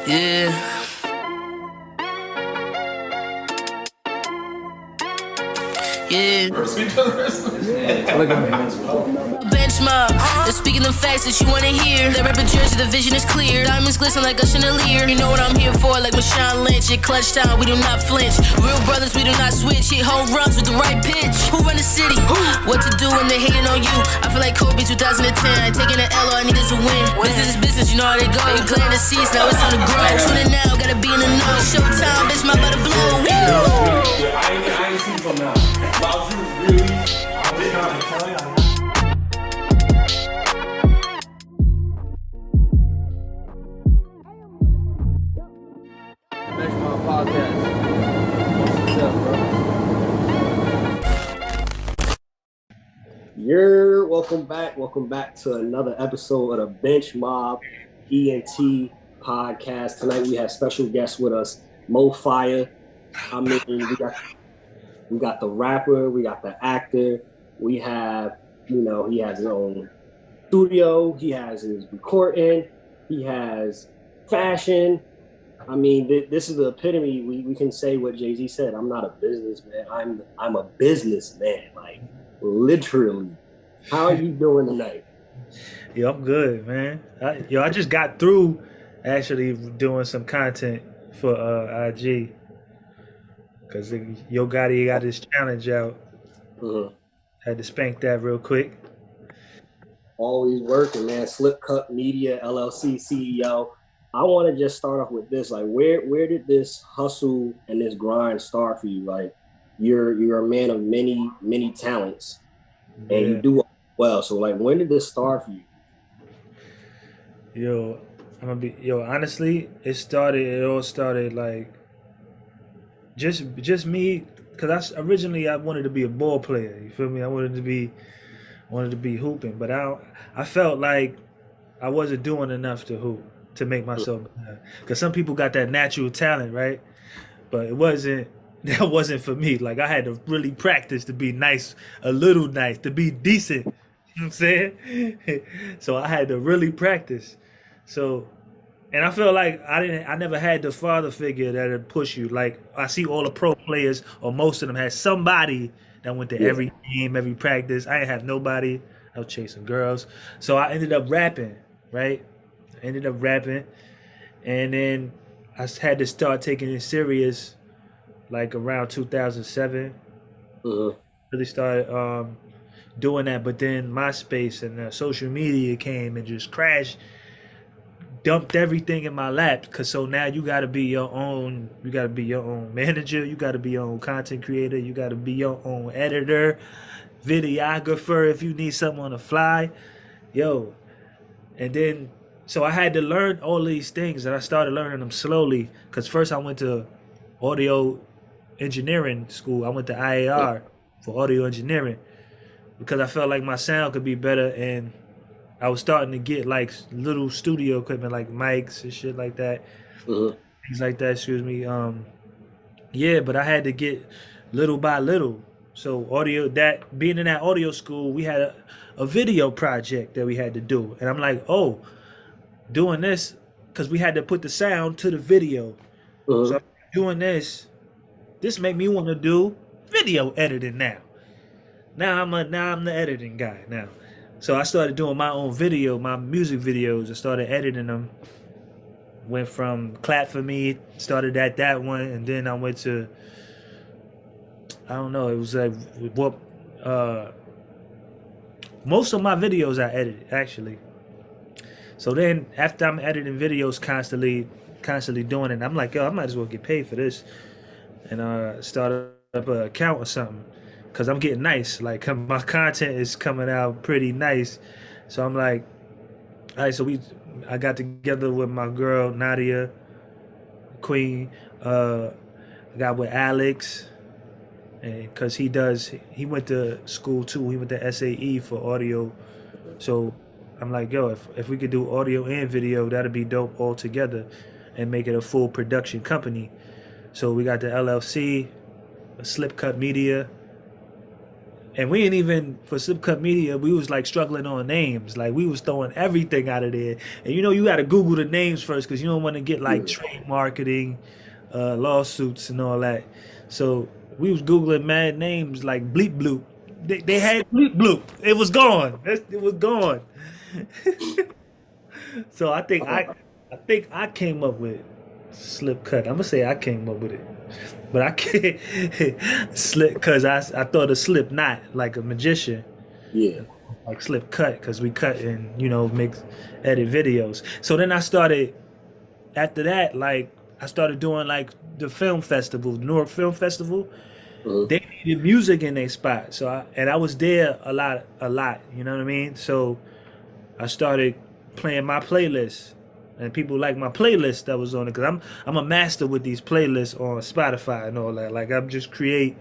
Yeah. Yeah. Look at me. Bench mob, they're speaking the facts that you wanna hear. They rep a jersey, the vision is clear. Diamonds glisten like a chandelier. You know what I'm here for, like Marshawn Lynch. At clutch time, we do not flinch. Real brothers, we do not switch. Hit home runs with the right pitch. Who run the city? What to do when they hating on you? I feel like Kobe 2010. I ain't taking an L, all I need is a win. Business is business, you know how they go. You playing the seats, now it's time to grow. Tuning now, gotta be in the know. Showtime, bitch, my butter blow. I ain't seen from now. Wow, you really, I'm just trying to tell you. Next my podcast. What's up, bro? Welcome back to another episode of the Bench Mob ENT podcast. Tonight we have special guests with us, Moefya. I mean, we got the rapper, we got the actor, we have, he has his own studio, he has his recording, he has fashion. I mean, this is the epitome. We can say what Jay-Z said. I'm not a businessman. I'm a businessman, like literally. How are you doing tonight? Yo, I'm good, man. I just got through actually doing some content for IG because Yo Gotti got his challenge out. Had to spank that real quick. Always working, man. Slip Cut Media LLC CEO. I want to just start off with this. Like, where did this hustle and this grind start for you? Like, you're a man of many talents, and you do well. So, like, when did this start for you? Honestly, it all started like just me, because originally I wanted to be a ball player. You feel me? I wanted to be hooping, but I felt like I wasn't doing enough to hoop to make myself better. Because some people got that natural talent, right? But that wasn't for me. Like, I had to really practice to be nice, a little nice, to be decent. You know what I'm saying? So I had to really practice. So, and I feel like I never had the father figure that'd push you. Like, I see all the pro players, or most of them, had somebody that went to every game, every practice. I didn't have nobody. I was chasing girls. So I ended up rapping, right? And then I had to start taking it serious like around 2007. Really started doing that, but then MySpace and social media came and just crashed, dumped everything in my lap. So now you gotta be your own manager, you gotta be your own content creator, you gotta be your own editor, videographer if you need something on the fly. And then so I had to learn all these things, and I started learning them slowly. Because first I went to audio engineering school. I went to IAR for audio engineering because I felt like my sound could be better, and I was starting to get like little studio equipment like mics and shit like that. Things like that, excuse me. But I had to get little by little. So being in that audio school, we had a video project that we had to do. And I'm like, doing this, because we had to put the sound to the video. So doing this made me want to do video editing now. Now I'm the editing guy now. So I started doing my own my music videos. I started editing them. Went from Clap For Me, started at that one, and then I went to, I don't know, it was like most of my videos I edited, actually. So then after I'm editing videos constantly doing it, I'm like, I might as well get paid for this. And started up an account or something, because I'm getting nice. Like, my content is coming out pretty nice. So I'm like, all right, so I got together with my girl, Nadia, Queen. I got with Alex, because he went to school too. He went to SAE for audio. So I'm like, if we could do audio and video, that'd be dope all together and make it a full production company. So we got the LLC, Slip Cut Media, And we ain't even for Slip Cut Media. We was like struggling on names. Like we was throwing everything out of there. And you know, you got to Google the names first because you don't want to get like trade marketing, lawsuits and all that. So we was googling mad names like Bleep Bloop. They had Bleep Bloop. It was gone. It was gone. So I think I came up with Slip Cut. I'm gonna say I came up with it. But I can't slip because I thought of slip knot like a magician. Yeah. Like Slip Cut because we cut and edit videos. So then I started after that, like I started doing like the film festival, the Newark Film Festival. They needed music in their spot. So I was there a lot, you know what I mean? So I started playing my playlist. And people like my playlist that was on it because I'm a master with these playlists on Spotify and all that. Like I'm just create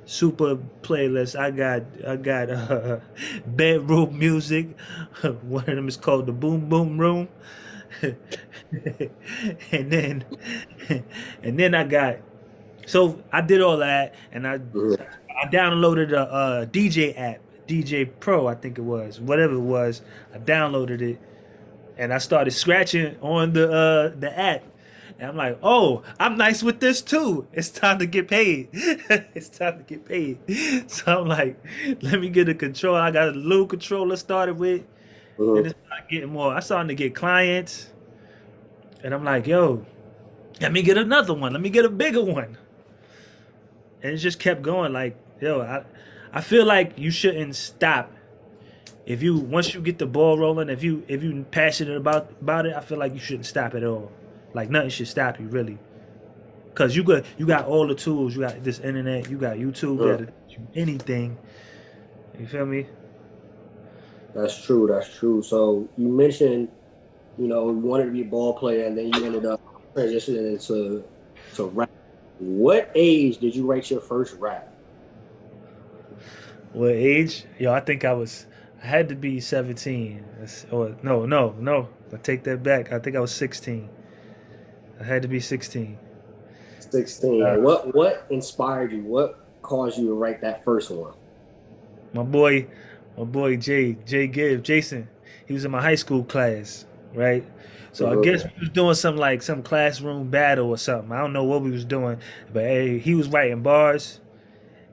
super playlists. I got bedroom music. One of them is called the Boom Boom Room. and then I got I did all that and I downloaded a DJ app, DJ Pro I think it was, whatever it was. I downloaded it. And I started scratching on the app. And I'm like, oh, I'm nice with this too. It's time to get paid. It's time to get paid. So I'm like, let me get a controller. I got a little controller started with. And it started getting more. I started to get clients. And I'm like, yo, let me get another one. Let me get a bigger one. And it just kept going. Like, yo, I feel like you shouldn't stop. Once you get the ball rolling, if you passionate about it, I feel like you shouldn't stop at all. Like nothing should stop you really, cause you got all the tools. You got this internet. You got YouTube. You got anything. You feel me? That's true. That's true. So you mentioned, you wanted to be a ball player, and then you ended up transitioning into rap. What age did you write your first rap? What age? Yo, I think I had to be 17. No. I take that back. I think I was 16. I had to be 16. 16. What inspired you? What caused you to write that first one? My boy Jay Gibb, Jason. He was in my high school class, right? So I guess we was doing some classroom battle or something. I don't know what we was doing, but hey, he was writing bars.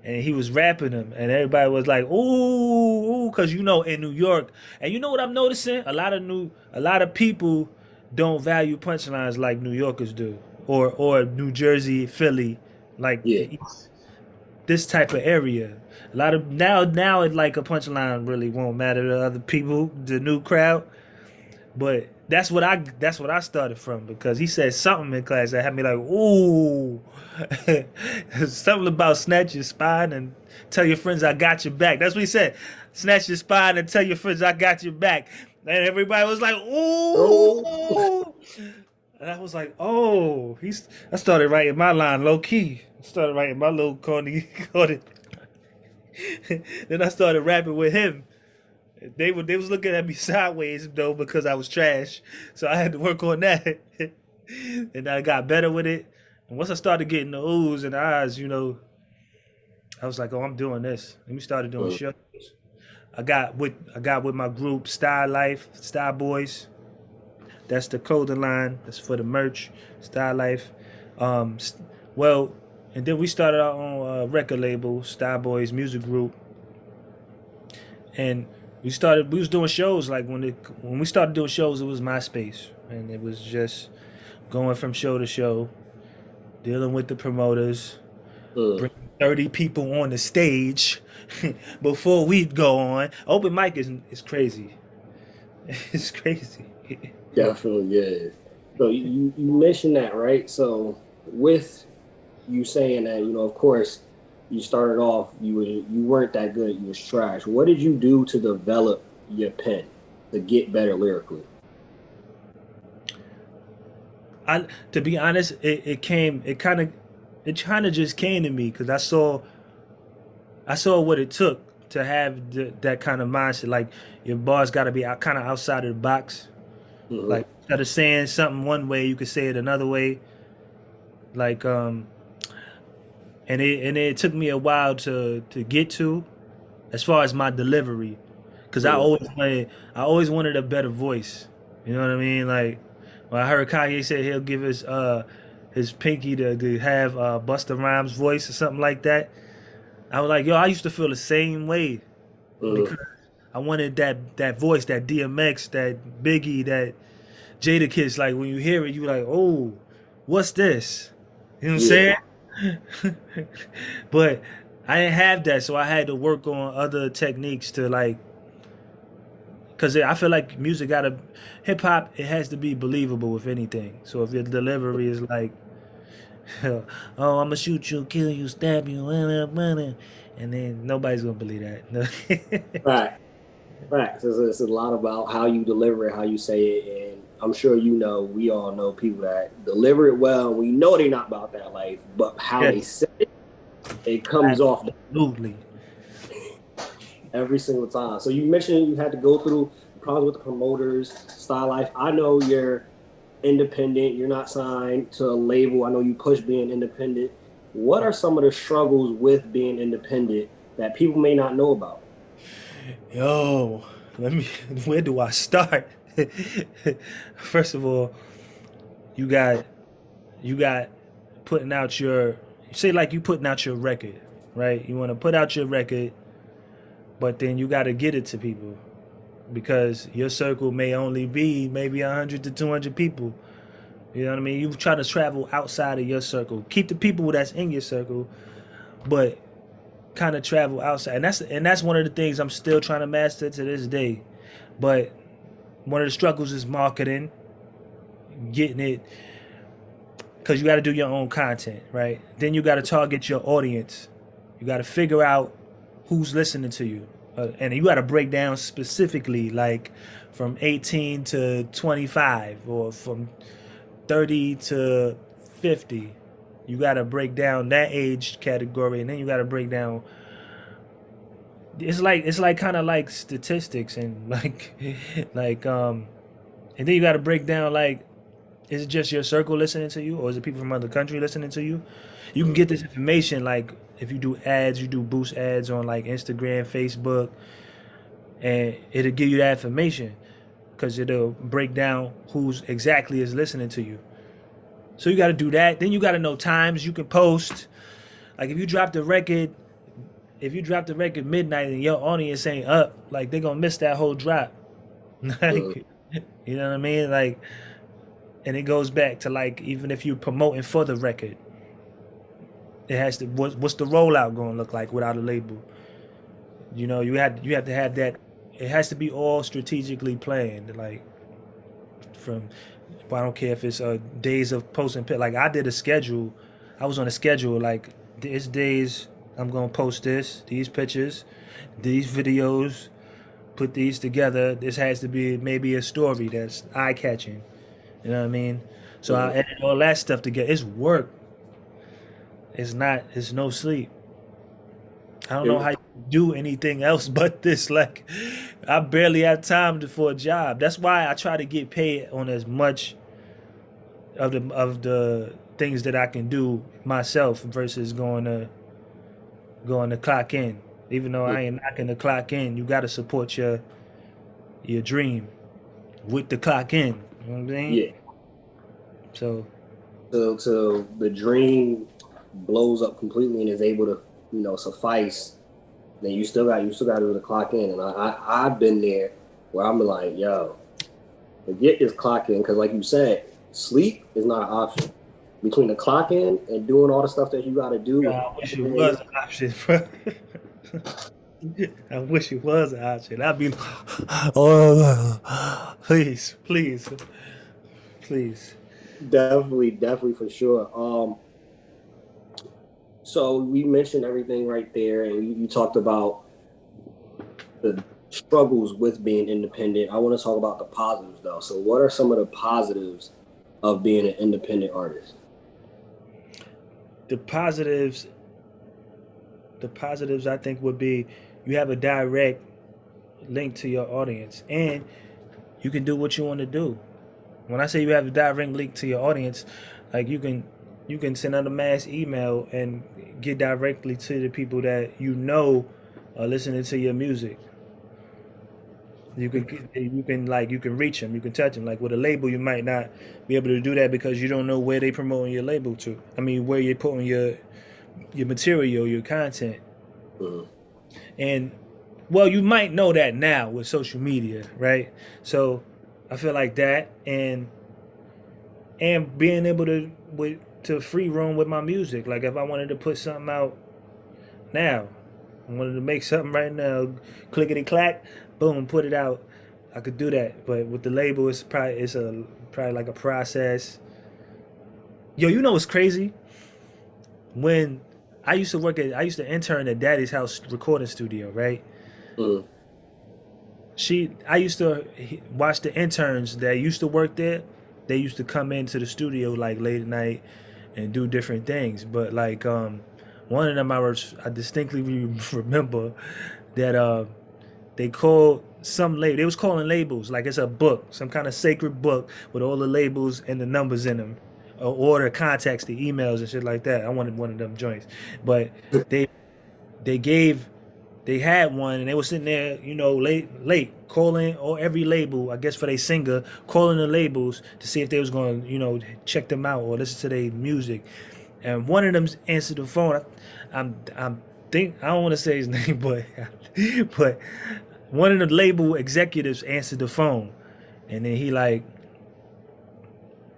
And he was rapping them, and everybody was like, "Ooh," because in New York, and you know what I'm noticing? A lot of people don't value punchlines like New Yorkers do, or New Jersey, Philly, like this type of area. A lot of now it like a punchline really won't matter to other people, the new crowd, but that's what I started from because he said something in class that had me like, ooh, something about snatch your spine and tell your friends I got your back. That's what he said. Snatch your spine and tell your friends I got your back. And everybody was like, ooh. And I was like, oh, I started writing my line low key. I started writing my little corny. Then I started rapping with him. They was looking at me sideways though because I was trash, so I had to work on that, and I got better with it. And once I started getting the oohs and the eyes, I was like, oh, I'm doing this. And we started doing shows. I got with my group Style Boys. That's the clothing line. That's for the merch. Style Life. And then we started our own record label, Style Boys Music Group, and we was doing shows like when we started doing shows, it was MySpace, and it was just going from show to show, dealing with the promoters, bringing 30 people on the stage before we'd go on. Open mic is crazy. It's crazy. Definitely, yeah. So you mentioned that, right? So with you saying that, of course, you started off, you weren't that good, you was trash. What did you do to develop your pen to get better lyrically? To be honest, it kind of just came to me because I saw what it took to have that kind of mindset. Like your bars got to be kind of outside of the box. Like instead of saying something one way, you could say it another way. And it took me a while to get to, as far as my delivery, because I always wanted a better voice. You know what I mean? Like when I heard Kanye say he'll give his pinky to have Busta Rhymes' voice or something like that, I was like, yo, I used to feel the same way because I wanted that voice, that DMX, that Biggie, that Jadakiss. Like when you hear it, you like, oh, what's this? You know what I'm saying? But I didn't have that, so I had to work on other techniques to like, because I feel like hip hop, it has to be believable with anything. So if your delivery is like, oh, I'm gonna shoot you, kill you, stab you, and then nobody's gonna believe that. Right. So it's a lot about how you deliver it, how you say it, and I'm sure we all know people that deliver it well. And we know they're not about that life, but how they say it, it comes off absolutely every single time. So you mentioned you had to go through problems with the promoters, Style Life. I know you're independent. You're not signed to a label. I know you push being independent. What are some of the struggles with being independent that people may not know about? Yo, where do I start? First of all, you got putting out you putting out your record, right? You want to put out your record, but then you got to get it to people because your circle may only be maybe 100 to 200 people. You know what I mean? You try to travel outside of your circle. Keep the people that's in your circle, but kind of travel outside. And that's one of the things I'm still trying to master to this day. But one of the struggles is marketing, getting it, because you got to do your own content, right? Then you got to target your audience. You got to figure out who's listening to you. And you got to break down specifically, like from 18 to 25 or from 30 to 50. You got to break down that age category, and then you got to break down. It's like kind of like statistics and and then you got to break down like, is it just your circle listening to you, or is it people from other country listening to you? You can get this information like if you do ads, you do boost ads on like Instagram, Facebook, and it'll give you that information because it'll break down who's exactly is listening to you. So you got to do that. Then you got to know times you can post. Like if you drop the record midnight and your audience ain't up, like they're gonna miss that whole drop. Like, you know what I mean? Like, and it goes back to like even if you're promoting for the record, it has to. What's the rollout gonna look like without a label? You know, you have to have that. It has to be all strategically planned. Like from, I don't care if it's days of posting. Like I did a schedule. I was on a schedule. Like these days I'm gonna post these pictures, these videos, put these together. This has to be maybe a story that's eye catching. You know what I mean? So I edit all that stuff together. It's work. It's no sleep. I don't know how you do anything else but this. Like, I barely have time for a job. That's why I try to get paid on as much of the things that I can do myself versus going to clock in. Even though I ain't knocking the clock in, you got to support your dream with the clock in. You know what I'm saying? Yeah. So the dream blows up completely and is able to, suffice. Then you still got to do the clock in. And I've been there where I'm like, yo, forget this clock in, because like you said, sleep is not an option. Between the clock in and doing all the stuff that you got to do. I wish it was an option, bro. I wish it was an option. I'd be, oh, please. Definitely for sure. So we mentioned everything right there, and you talked about the struggles with being independent. I want to talk about the positives, though. So what are some of the positives of being an independent artist? The positives I think would be you have a direct link to your audience, and you can do what you want to do. When I say you have a direct link to your audience, like you can send out a mass email and get directly to the people that are listening to your music. You can reach them, you can touch them. Like with a label, you might not be able to do that because you don't know where they promoting your label to. I mean, where you're putting your material, your content. Mhm. And well, you might know that now with social media, right? So I feel like that and being able to free roam with my music. Like if I wanted to put something out now, I wanted to make something right now, clickety clack, boom, put it out. I could do that, but with the label, probably like a process. Yo, you know what's crazy? When I used to intern at Daddy's house recording studio, right? Mhm. I used to watch the interns that used to work there. They used to come into the studio like late at night and do different things. But like one of them, I distinctly remember that they called some label. They was calling labels like it's a book, some kind of sacred book with all the labels and the numbers in them, or the contacts, the emails and shit like that. I wanted one of them joints, but they they gave they had one and they were sitting there, late calling or every label, I guess for their singer, calling the labels to see if they was going to, check them out or listen to their music. And one of them answered the phone. I don't want to say his name, but one of the label executives answered the phone, and then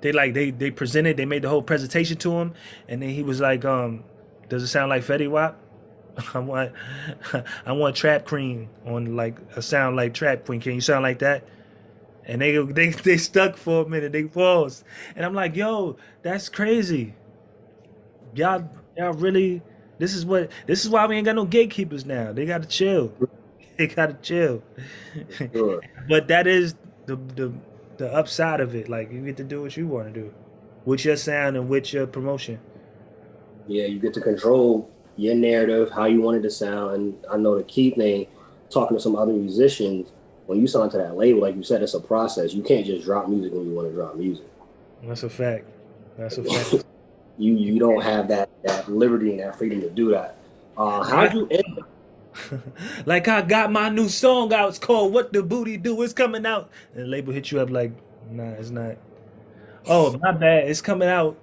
they presented, they made the whole presentation to him, and then he was like, does it sound like Fetty Wap? I want I want Trap Queen on like a sound like Trap Queen. Can you sound like that? And they stuck for a minute. They paused, and I'm like, yo, that's crazy. Y'all really. This is why we ain't got no gatekeepers now. They gotta chill. They gotta chill. Sure. But that is the upside of it. Like you get to do what you want to do with your sound and with your promotion. Yeah, you get to control your narrative, how you want it to sound. And I know the key thing, talking to some other musicians, when you sign to that label, like you said, it's a process. You can't just drop music when you want to drop music. That's a fact. That's a fact. You don't have that liberty and that freedom to do that. How'd you end? Like I got my new song out. It's called "What the Booty Do." It's coming out, and the label hit you up like, "Nah, it's not." Oh, my bad. It's coming out.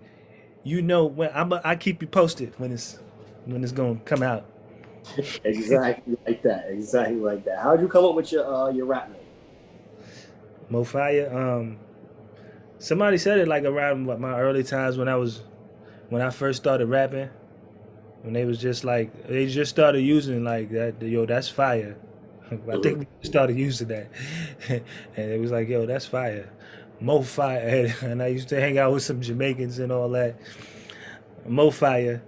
When I keep you posted when it's gonna come out. Exactly like that. Exactly like that. How'd you come up with your rap name? Moefya. Somebody said it like around my early times when I first started rapping. When they was just like they just started using like that. Yo, that's fire. I think we started using that, and it was like, yo, that's fire. Moefya, and I used to hang out with some Jamaicans and all that. Moefya,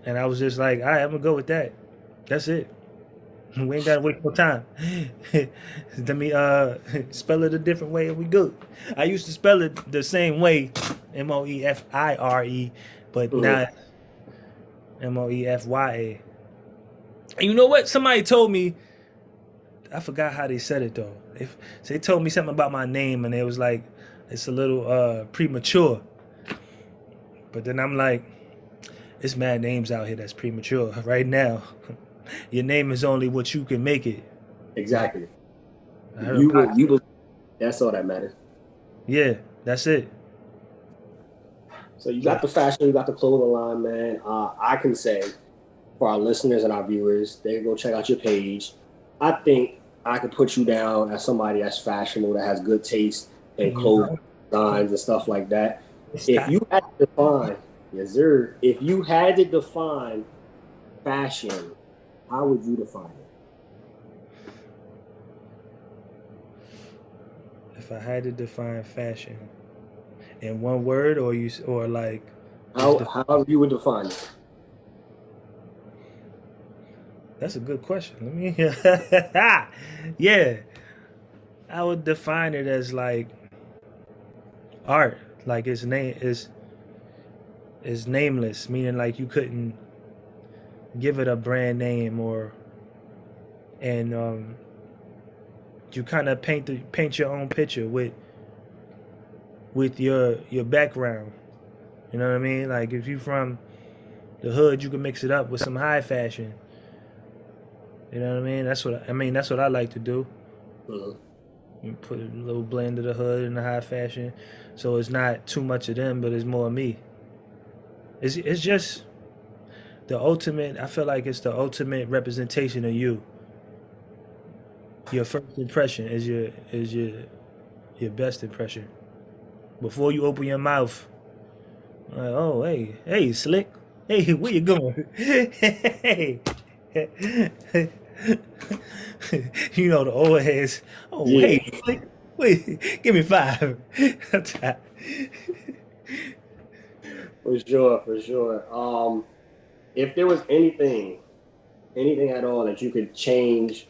and I was just like, all right, I'm gonna go with that. That's it. We ain't gotta waste no time. Let me spell it a different way and we good. I used to spell it the same way, Moefire, but now Moefya. And you know what? Somebody told me, I forgot how they said it though. They told me something about my name and it was like it's a little premature. But then I'm like, it's mad names out here that's premature right now. Your name is only what you can make it. Exactly. You You that's all that matters. Yeah, that's it. So you got the fashion, you got the clothing line, man. I can say for our listeners and our viewers, they can go check out your page. I think I could put you down as somebody that's fashionable, that has good taste in clothing designs and stuff like that. If you had to define, yes, sir. If you had to define fashion, how would you define it? If I had to define fashion in one word, or like However you would define it. That's a good question. Let me yeah. I would define it as like art. Like its name is nameless, meaning like you couldn't give it a brand name and you kind of paint your own picture with your background. You know what I mean? Like if you from the hood, you can mix it up with some high fashion. You know what I mean? That's what I like to do. Mhm. You put a little blend of the hood and the high fashion, so it's not too much of them, but it's more of me. It's just the ultimate. I feel like it's the ultimate representation of you. Your first impression is your best impression. Before you open your mouth, like, oh hey slick, hey where you going? Hey, you know the old heads. Oh Yeah, hey slick, wait, give me five. for sure, for sure. If there was anything at all that you could change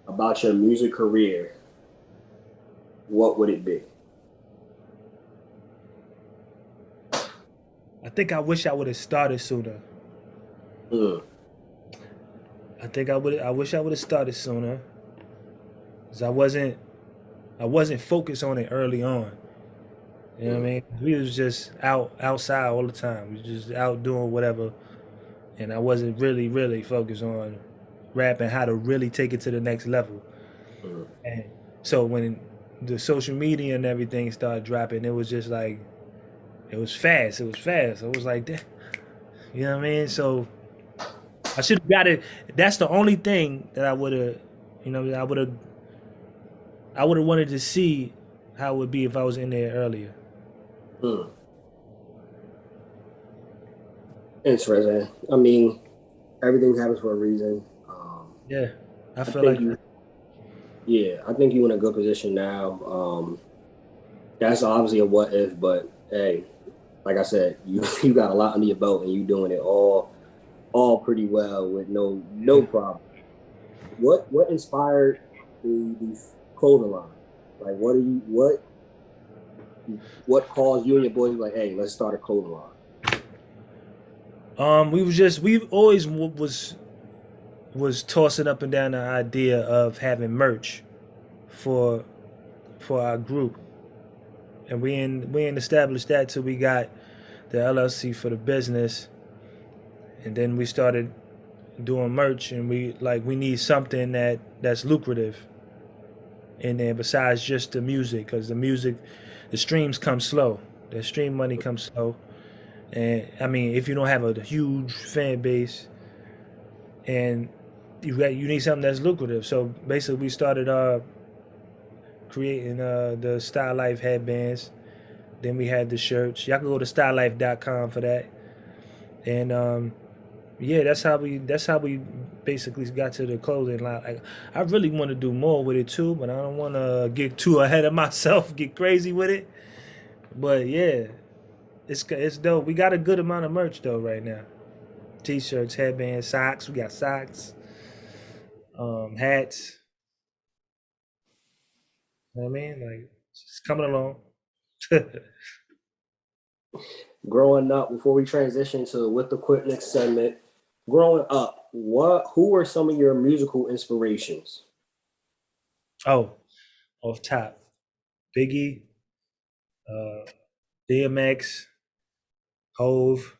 about your music career, what would it be? I think I wish I would have started sooner. Mm, I think I would. I wish I would have started sooner, cause I wasn't focused on it early on. You know what I mm, mean? We was just outside all the time. We was just out doing whatever, and I wasn't really focused on rapping how to really take it to the next level. mm. And so when the social media and everything started dropping, it was just like it was fast. It was fast. I was like, "Damn," you know what I mean? So I should have got it. That's the only thing that I would have, I would have wanted to see how it would be if I was in there earlier. Mm. Interesting. I mean, everything happens for a reason. Yeah, I I feel think like you, yeah, I think you're in a good position now. That's obviously a what if, but hey, like I said, you got a lot under your belt and you doing it all pretty well with no problem. What inspired the clothing line? Like what caused you and your boys like, hey, let's start a clothing line? we always was tossing up and down the idea of having merch for our group, and we ain't established that till we got the LLC for the business, and then we started doing merch, and we need something that's lucrative in there besides just the music, because the streams come slow. The stream money comes slow, and I mean, if you don't have a huge fan base, and you need something that's lucrative. So basically, we started creating the Style Life headbands. Then we had the shirts. Y'all can go to stylelife.com for that. And yeah, that's how we basically got to the clothing line. Like, I really want to do more with it too, but I don't want to get too ahead of myself, get crazy with it. But yeah, it's dope. We got a good amount of merch though right now. T-shirts, headbands, socks. We got socks, hats. You know what I mean? Like, it's coming along. Growing up, before we transition to with the quick next segment, growing up, who were some of your musical inspirations? Oh, off top, Biggie, uh, DMX, Hove,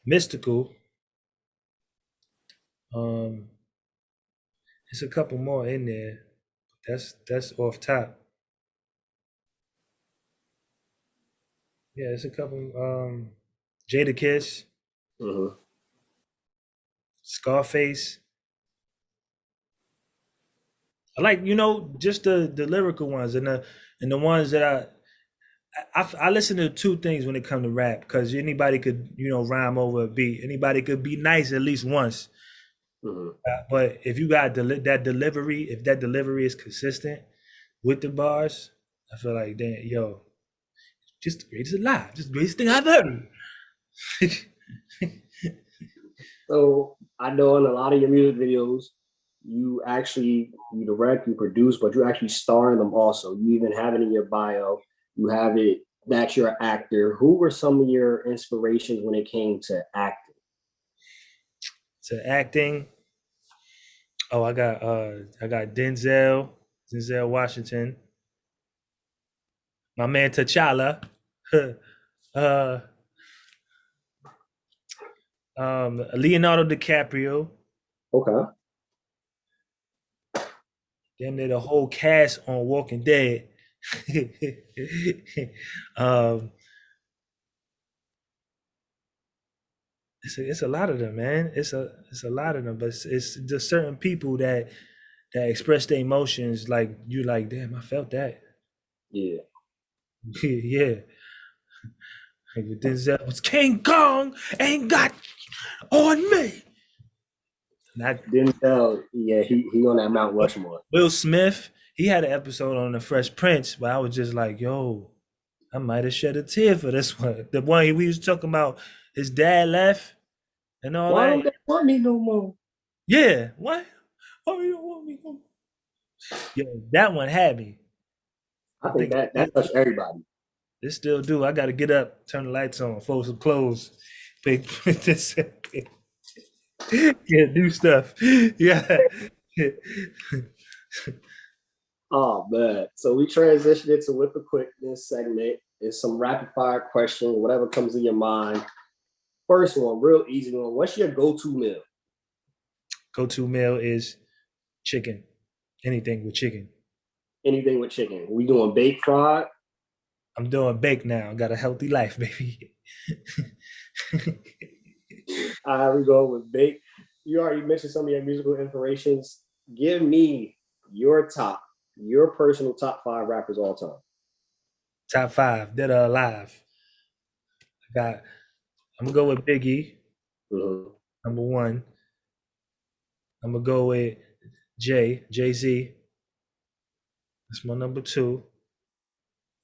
Mystical. Um, there's a couple more in there. That's off top. Yeah, there's a couple. Jada Kiss, Hmm. Scarface. I like just the lyrical ones and the ones that I listen to two things when it comes to rap, because anybody could rhyme over a beat. Anybody could be nice at least once. Hmm. But if you got that delivery, if that delivery is consistent with the bars, I feel like, damn, yo, just the greatest alive, just the greatest thing I've heard. So I know in a lot of your music videos, you direct, you produce, but you actually star in them also. You even have it in your bio. You have it that you're an actor. Who were some of your inspirations when it came to acting? To acting, oh, I got Denzel Washington, my man T'Challa, uh, Leonardo DiCaprio, Okay. Damn near the whole cast on Walking Dead. um, it's a lot of them, man. It's a lot of them, but it's just certain people that express their emotions like you like. Damn, I felt that. Yeah. Yeah. Like with Denzel was King Kong ain't got on me. Not Denzel, yeah, he on that Mount Rushmore. Will Smith. He had an episode on the Fresh Prince where I was just like, yo, I might have shed a tear for this one. The one we was talking about, his dad left and all Why that. don't they want me no more? Yeah, what? Why you don't want me? No? Yo, that one had me. I I think think that touched everybody. it still do. I got to get up, turn the lights on, fold some clothes, put this, yeah, do stuff. Yeah. Oh man. So we transitioned into with the quickness segment. It's some rapid fire questions, whatever comes to your mind. First one, real easy one. What's your go-to meal? Go-to meal is chicken. Anything with chicken. Anything with chicken. We doing baked, fried? I'm doing bake now. Got a healthy life, baby. We go with baked. You already mentioned some of your musical inspirations. Give me your personal top 5 rappers all time. Top 5 that are alive. I'm gonna go with Biggie, Mm-hmm. number 1. I'm gonna go with Jay-Z. That's my number 2.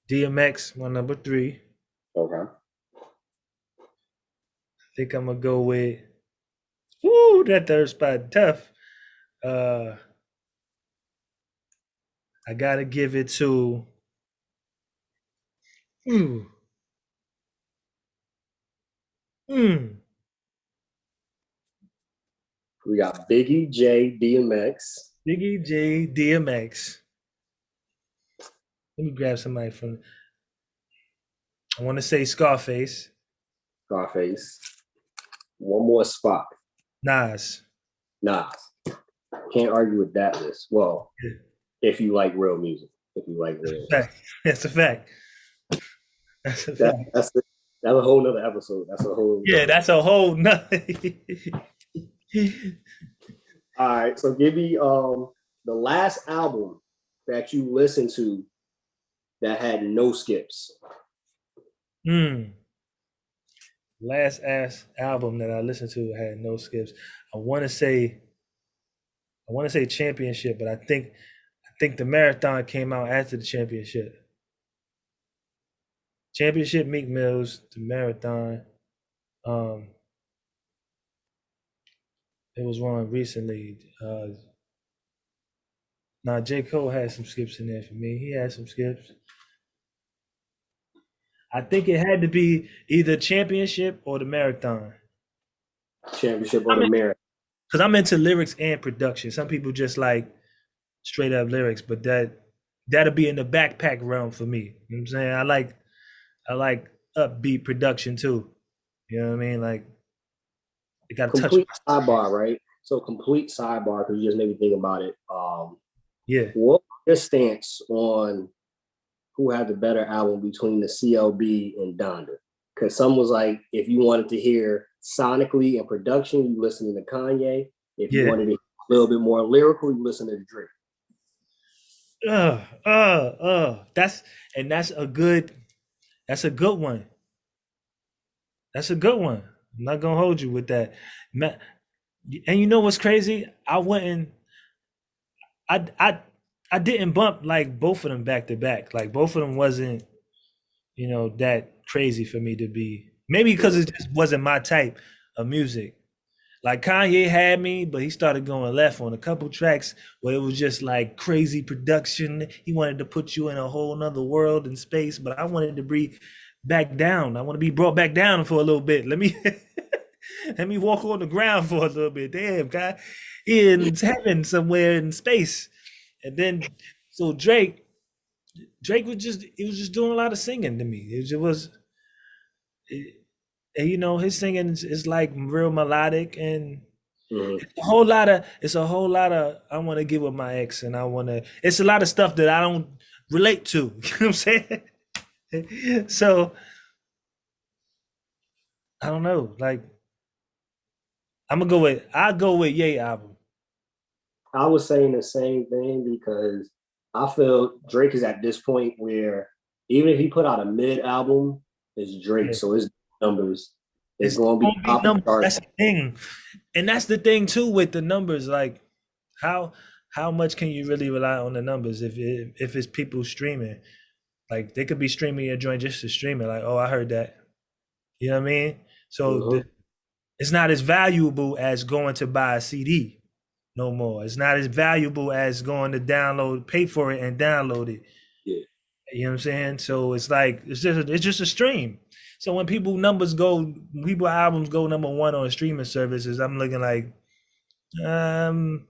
DMX, my number 3. Okay. I think I'm gonna go with that third spot tough. I gotta give it to mm, mm, We got Biggie, J, DMX. Biggie J DMX. Let me grab somebody from. I want to say Scarface. Scarface. One more spot. Nas. Nas. Can't argue with that list. Well, if you like real music. If you like real music. That's a fact. That's a fact. That's a whole nother episode. That's a whole nother. All right. So give me the last album that you listened to that had no skips. Last ass album that I listened to had no skips. I want to say Championship, but I think the Marathon came out after the Championship. Championship, Meek Mills, the Marathon. It was one recently. J. Cole had some skips in there for me. He had some skips. I think it had to be either Championship or the Marathon. Championship or the Marathon. Because I'm into lyrics and production. Some people just like straight up lyrics, but that'll be in the backpack realm for me. You know what I'm saying? I like upbeat production too. You know what I mean? Like it got to touch. Complete sidebar, right? So complete sidebar because you just made me think about it. Yeah. What's your stance on who had the better album between the CLB and Donda? Because some was like, if you wanted to hear sonically and production, you listen to Kanye. If you wanted to hear a little bit more lyrical, you listen to Drake. That's a good one. That's a good one. I'm not gonna hold you with that. And you know what's crazy? I didn't bump like both of them back to back. Like both of them wasn't, that crazy for me to be. Maybe because it just wasn't my type of music. Like Kanye had me, but he started going left on a couple tracks where it was just like crazy production. He wanted to put you in a whole nother world and space, but I wanted to be back down. I want to be brought back down for a little bit. Let me walk on the ground for a little bit. Damn, guy, he in heaven somewhere in space. And then so Drake was just doing a lot of singing to me. And his singing is like real melodic and Mhm. It's a whole lot of I want to get with my ex, and it's a lot of stuff that I don't relate to. You know what I'm saying? So I don't know. Like I'll go with Ye album. I was saying the same thing because I feel Drake is at this point where even if he put out a mid album, it's Drake, Yeah. so his numbers is It's going to be gonna be top of the numbers. chart. That's the thing. And that's the thing too with the numbers. Like how how much can you really rely on the numbers if it's people streaming? Like they could be streaming your joint just to stream it. Like, oh, I heard that. You know what I mean? So Mhm. it's not as valuable as going to buy a CD no more. It's not as valuable as going to download, pay for it and download it. Yeah. You know what I'm saying? So it's like it's just a stream. So when people albums go number one on streaming services, I'm looking like, um,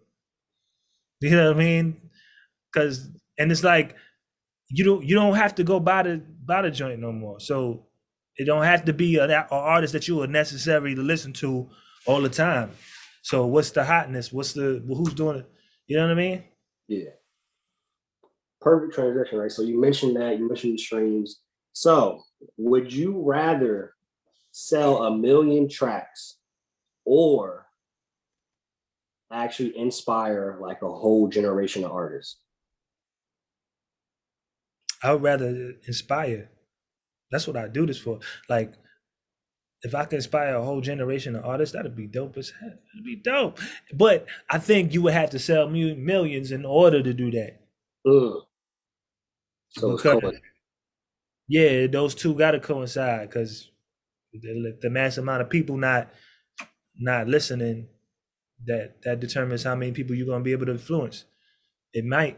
you know what I mean? Because and it's like you don't have to go buy the joint no more. So it don't have to be an artist that you would necessarily listen to all the time. So what's the hotness? Who's doing it? You know what I mean? Yeah. Perfect transition, right? So you mentioned that, you mentioned the streams. So would you rather sell 1 million tracks or actually inspire like a whole generation of artists? I would rather inspire. That's what I do this for. Like if I could inspire a whole generation of artists, that'd be dope as hell. It'd be dope. But I think you would have to sell millions in order to do that. Mm. So it's Because cool. yeah, those two got to coincide. Because the mass amount of people not listening, that determines how many people you're gonna be able to influence. It might.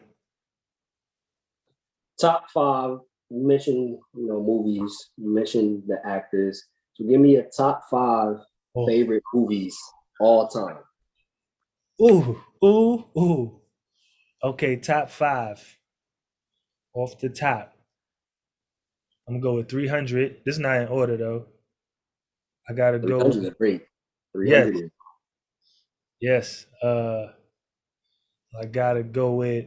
Top five, you mentioned, movies, you mentioned the actors. So give me a top five Oh, favorite movies all time. ooh. Okay, top five off the top. I'm gonna go with 300. This is not in order though. I gotta go 300 with is great. yes, 300 is yes. I gotta go with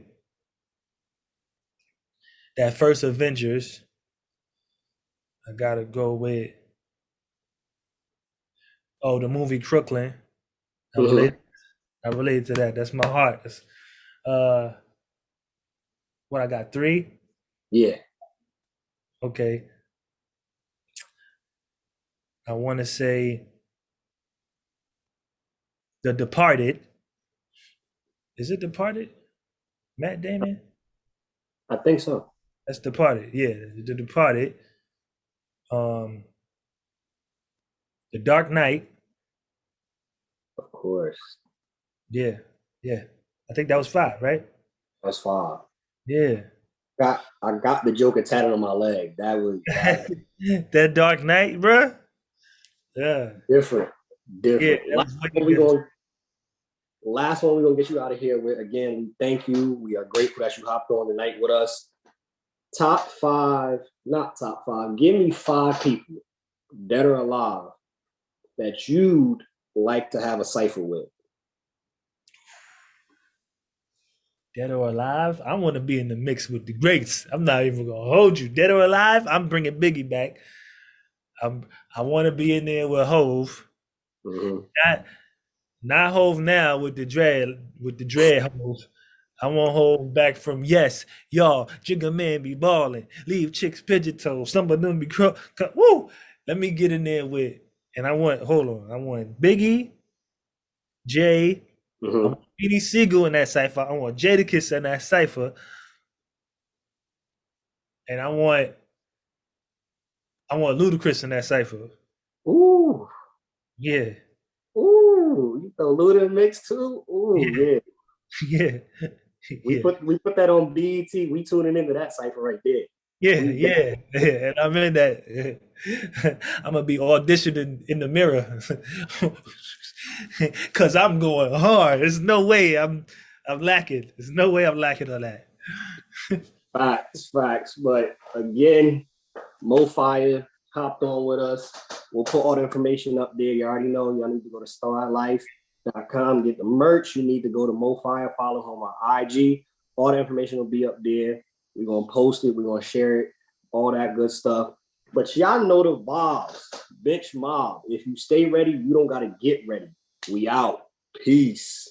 that first Avengers. I gotta go with the movie Crooklyn. I Mhm. relate. I relate to that. That's my heart. Uh, what I got three. Yeah. Okay, I want to say The Departed. Is it Departed? Matt Damon? I think so. That's Departed. Yeah, The Departed. Um, The Dark Knight. Of course. Yeah, yeah. I think that was five, right? That's five. Yeah. I got the Joker tatted on my leg. That That Dark Knight, bruh. Yeah, different. yeah. Different. That Last was one wicked we good. going last one we're gonna get you out of here with. Again, we thank you. We are grateful that you hopped on tonight with us. Top five, not top five. Give me five people, dead or alive, that you'd like to have a cipher with. Dead or alive, I want to be in the mix with the greats. I'm not even gonna hold you. Dead or alive, I'm bringing Biggie back. I want to be in there with Hove. Mm-hmm. Not not Hove now with the dread Hove. I want Hove back from yes, y'all. Jigga man be balling. Leave chicks pigeon toes. Some of them be woo. Let me get in there with and I want hold on. I want Biggie, Jay. I Mm-hmm. want Beanie Siegel in that cipher. I want Jadakiss in that cipher, and I want Ludacris in that cipher. Ooh, Yeah, ooh, you throw Luda in mix too. Ooh, yeah, yeah. yeah, We yeah, put that on BET. We tuning into that cipher right there. yeah, We yeah, yeah. And I'm in that. I'm gonna be auditioning in the mirror because I'm going hard. There's no way I'm lacking. There's no way I'm lacking on that. facts. But again, Moefya hopped on with us. We'll put all the information up there. You already know. Y'all need to go to Star Life benchmob.com. Get the merch. You need to go to Moefya, follow him on IG. All the information will be up there. We're going to post it. We're going to share it. All that good stuff. But y'all know the vibes. Bench Mob. If you stay ready, you don't got to get ready. We out. Peace.